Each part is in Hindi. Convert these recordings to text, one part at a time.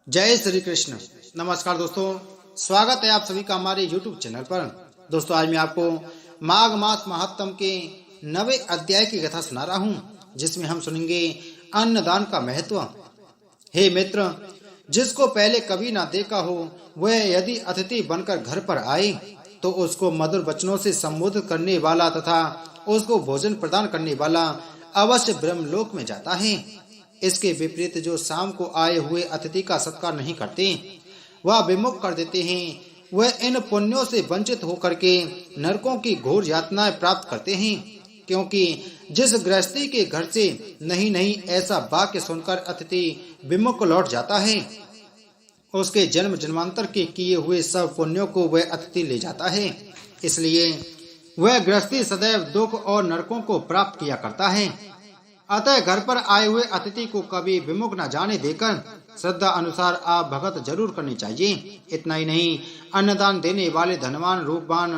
जय श्री कृष्ण। नमस्कार दोस्तों, स्वागत है आप सभी का हमारे YouTube चैनल पर। दोस्तों, आज मैं आपको माघ मास महात्म के 9वें अध्याय की कथा सुना रहा हूँ, जिसमें हम सुनेंगे अन्नदान का महत्व। हे मित्र, जिसको पहले कभी ना देखा हो, वह यदि अतिथि बनकर घर पर आए तो उसको मधुर वचनों से संबोधित करने वाला तथा उसको भोजन प्रदान करने वाला अवश्य ब्रह्मलोक में जाता है। इसके विपरीत जो शाम को आए हुए अतिथि का सत्कार नहीं करते, वह विमुख कर देते हैं, वह इन पुण्यों से वंचित होकर के नरकों की घोर यातनाएं प्राप्त करते हैं। क्योंकि जिस गृहस्थी के घर से नहीं ऐसा वाक्य सुनकर अतिथि विमुख लौट जाता है, उसके जन्म जन्मांतर के किए हुए सब पुण्यों को वह अतिथि ले जाता है। इसलिए वह गृहस्थी सदैव दुख और नरकों को प्राप्त किया करता है। अतः घर पर आए हुए अतिथि को कभी विमुख न जाने देकर श्रद्धा अनुसार आप भगत जरूर करनी चाहिए। इतना ही नहीं, अन्नदान देने वाले धनवान, रूपवान,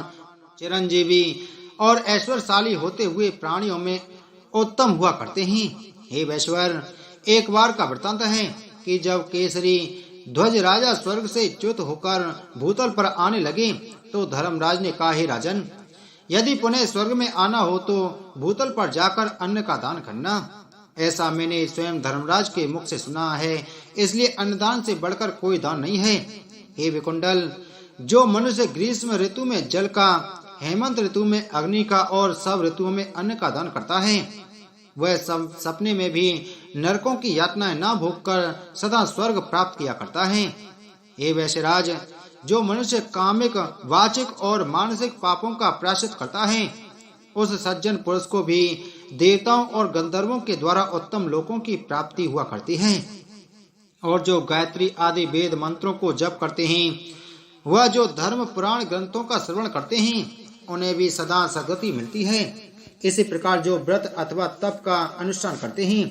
चिरंजीवी और ऐश्वर्यशाली होते हुए प्राणियों में उत्तम हुआ करते हैं। हे वैश्वर, एक बार का वृत्तांत है कि जब केसरी ध्वज राजा स्वर्ग से च्युत होकर भूतल पर आने लगे तो धर्मराज ने कहा, हे राजन, यदि पुनः स्वर्ग में आना हो तो भूतल पर जाकर अन्न का दान करना। ऐसा मैंने स्वयं धर्मराज के मुख से सुना है, इसलिए अन्नदान से बढ़कर कोई दान नहीं है। हे विकुंडल, जो मनुष्य ग्रीष्म ऋतु में जल का, हेमंत ऋतु में अग्नि का और सब ऋतुओं में अन्न का दान करता है, वह सब सपने में भी नरकों की यातनाएं न भोगकर सदा स्वर्ग प्राप्त किया करता है। हे वैश्यराज, जो मनुष्य कामिक, वाचिक और मानसिक पापों का प्रायश्चित करता है, उस सज्जन पुरुष को भी देवताओं और गंधर्वों के द्वारा उत्तम लोकों की प्राप्ति हुआ करती है। और जो गायत्री आदि वेद मंत्रों को जप करते हैं, वह जो धर्म पुराण ग्रंथों का श्रवण करते हैं, उन्हें भी सदा सद्गति मिलती है। इसी प्रकार जो व्रत अथवा तप का अनुष्ठान करते हैं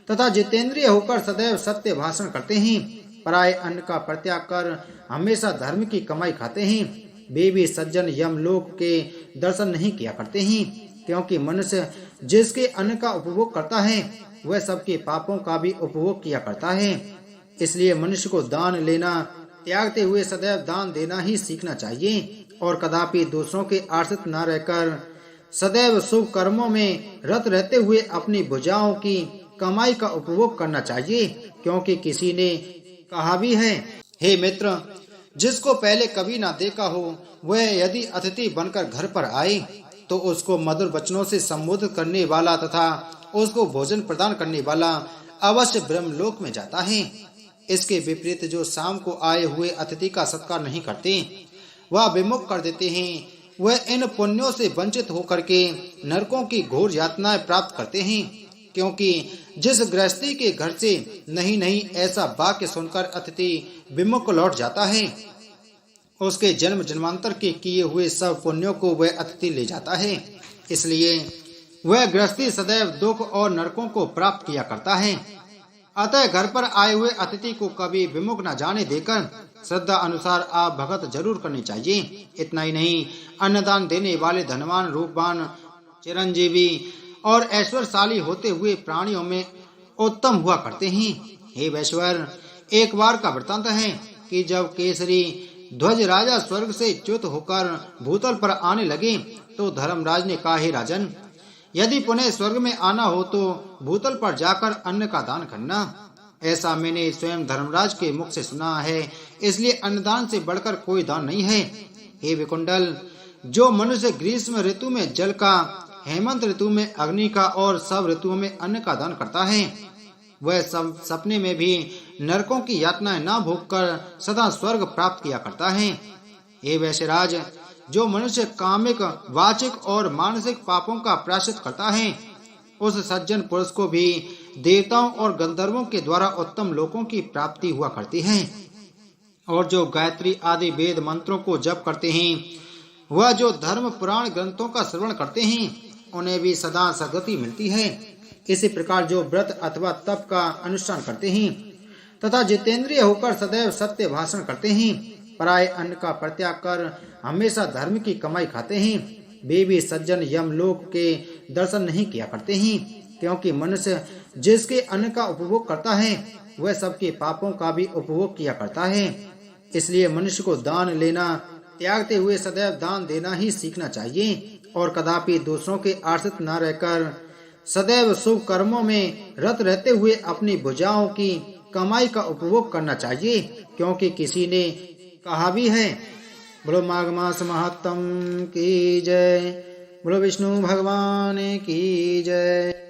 तथा जितेंद्रिय होकर सदैव सत्य भाषण करते हैं, पराये अन्न का परित्याग कर हमेशा धर्म की कमाई खाते हैं, वे भी सज्जन यमलोक के दर्शन नहीं किया करते हैं। क्योंकि मनुष्य जिसके अन्न का उपभोग करता है, वह सबके पापों का भी उपभोग किया करता है। इसलिए मनुष्य को दान लेना त्यागते हुए सदैव दान देना ही सीखना चाहिए और कदापि दूसरों के आश्रित न रहकर सदैव शुभ कर्मों में रत रहते हुए अपनी भुजाओं की कमाई का उपभोग करना चाहिए। क्योंकि किसी ने कहा भी है, हे मित्र, जिसको पहले कभी ना देखा हो, वह यदि अतिथि बनकर घर पर आए तो उसको मधुर वचनों से संबोधित करने वाला तथा उसको भोजन प्रदान करने वाला अवश्य ब्रह्मलोक में जाता है। इसके विपरीत जो शाम को आए हुए अतिथि का सत्कार नहीं करते, वह विमुख कर देते हैं, वह इन पुण्यों से वंचित होकर के नरकों की घोर यातनाएं प्राप्त करते हैं। क्योंकि जिस गृहस्थी के घर से नहीं ऐसा वाक्य सुनकर अतिथि विमुख लौट जाता है, उसके जन्म जन्मांतर के किए हुए सब पुण्यों को वह अतिथि ले जाता है। इसलिए वह गृहस्थी सदैव दुख और नरकों को प्राप्त किया करता है। अतः घर पर आए हुए अतिथि को कभी विमुख न जाने देकर श्रद्धा अनुसार आप भगत जरूर करनी चाहिए। इतना ही नहीं, अन्नदान देने वाले धनवान, रूपवान, चिरंजीवी और ऐश्वर्यशाली होते हुए प्राणियों में उत्तम हुआ करते हैं। हे वैश्वर, एक बार का वृत्तांत है कि जब केसरी ध्वज राजा स्वर्ग से च्युत होकर भूतल पर आने लगे तो धर्मराज ने कहा, हे राजन, यदि पुनः स्वर्ग में आना हो तो भूतल पर जाकर अन्न का दान करना। ऐसा मैंने स्वयं धर्मराज के मुख से सुना है, इसलिए अन्नदान से बढ़कर कोई दान नहीं है। हे विकुंडल, जो मनुष्य ग्रीष्म ऋतु में जल का, हेमंत ऋतु में अग्नि का और सब ऋतुओं में अन्न का दान करता है, वह सब सपने में भी नरकों की यातनाएं न भोगकर सदा स्वर्ग प्राप्त किया करता है। हे वैश्यराज, जो मनुष्य कामिक, वाचिक और मानसिक पापों का प्रायश्चित करता है, उस सज्जन पुरुष को भी देवताओं और गंधर्वों के द्वारा उत्तम लोकों की प्राप्ति हुआ करती है। और जो गायत्री आदि वेद मंत्रों को जप करते हैं, वह जो धर्म पुराण ग्रंथों का श्रवण करते हैं, उन्हें भी सदा सद्गति मिलती है। इसी प्रकार जो व्रत अथवा तप का अनुष्ठान करते हैं तथा जितेंद्रिय होकर सदैव सत्य भाषण करते हैं, पराये अन्न का परित्याग कर हमेशा धर्म की कमाई खाते हैं, वे भी सज्जन यमलोक के दर्शन नहीं किया करते हैं। क्योंकि मनुष्य जिसके अन्न का उपभोग करता है, वह सबके पापों का भी उपभोग किया करता है। इसलिए मनुष्य को दान लेना त्यागते हुए सदैव दान देना ही सीखना चाहिए और कदापि दूसरों के आश्रित न रहकर सदैव शुभ कर्मों में रत रहते हुए अपनी भुजाओं की कमाई का उपभोग करना चाहिए, क्योंकि किसी ने कहा भी है, बोलो माघ मास महात्म की जय, बोलो विष्णु भगवान की जय।